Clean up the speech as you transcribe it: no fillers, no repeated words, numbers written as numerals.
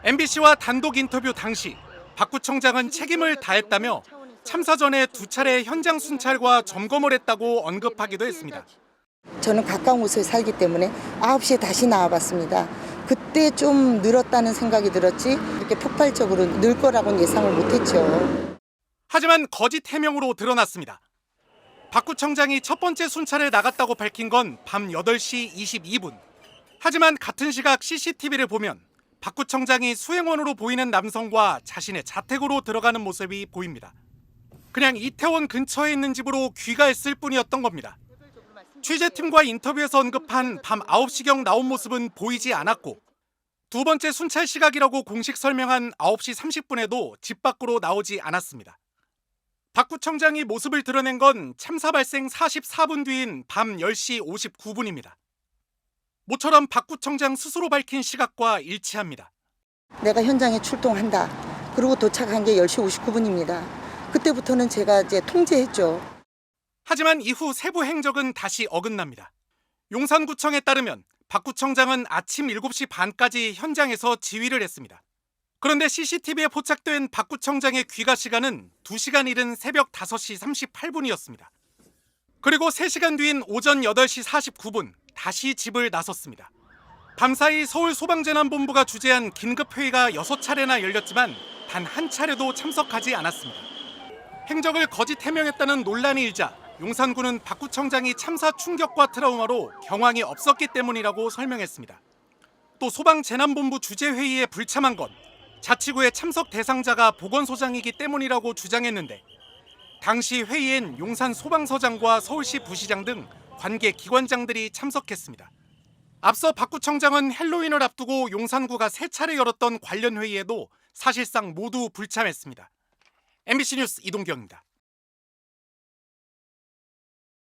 MBC와 단독 인터뷰 당시 박 구청장은 책임을 다했다며 참사 전에 2차례 현장 순찰과 점검을 했다고 언급하기도 했습니다. 저는 가까운 곳에 살기 때문에 9시에 다시 나와봤습니다. 그때 좀 늘었다는 생각이 들었지 이렇게 폭발적으로 늘 거라고는 예상을 못했죠. 하지만 거짓 해명으로 드러났습니다. 박 구청장이 첫 번째 순찰에 나갔다고 밝힌 건 밤 8시 22분. 하지만 같은 시각 CCTV를 보면 박 구청장이 수행원으로 보이는 남성과 자신의 자택으로 들어가는 모습이 보입니다. 그냥 이태원 근처에 있는 집으로 귀가했을 뿐이었던 겁니다. 취재팀과 인터뷰에서 언급한 밤 9시경 나온 모습은 보이지 않았고 두 번째 순찰 시각이라고 공식 설명한 9시 30분에도 집 밖으로 나오지 않았습니다. 박 구청장이 모습을 드러낸 건 참사 발생 44분 뒤인 밤 10시 59분입니다. 모처럼 박 구청장 스스로 밝힌 시각과 일치합니다. 내가 현장에 출동한다. 그리고 도착한 게 10시 59분입니다. 그때부터는 제가 이제 통제했죠. 하지만 이후 세부 행적은 다시 어긋납니다. 용산구청에 따르면 박 구청장은 아침 7시 반까지 현장에서 지휘를 했습니다. 그런데 CCTV에 포착된 박 구청장의 귀가 시간은 2시간 이른 새벽 5시 38분이었습니다. 그리고 3시간 뒤인 오전 8시 49분 다시 집을 나섰습니다. 밤사이 서울소방재난본부가 주재한 긴급회의가 6차례나 열렸지만 단 한 차례도 참석하지 않았습니다. 행적을 거짓 해명했다는 논란이 일자 용산구는 박 구청장이 참사 충격과 트라우마로 경황이 없었기 때문이라고 설명했습니다. 또 소방재난본부 주재회의에 불참한 건 자치구의 참석 대상자가 보건소장이기 때문이라고 주장했는데 당시 회의엔 용산 소방서장과 서울시 부시장 등 관계 기관장들이 참석했습니다. 앞서 박 구청장은 헬로윈을 앞두고 용산구가 3차례 열었던 관련 회의에도 사실상 모두 불참했습니다. MBC 뉴스 이동경입니다.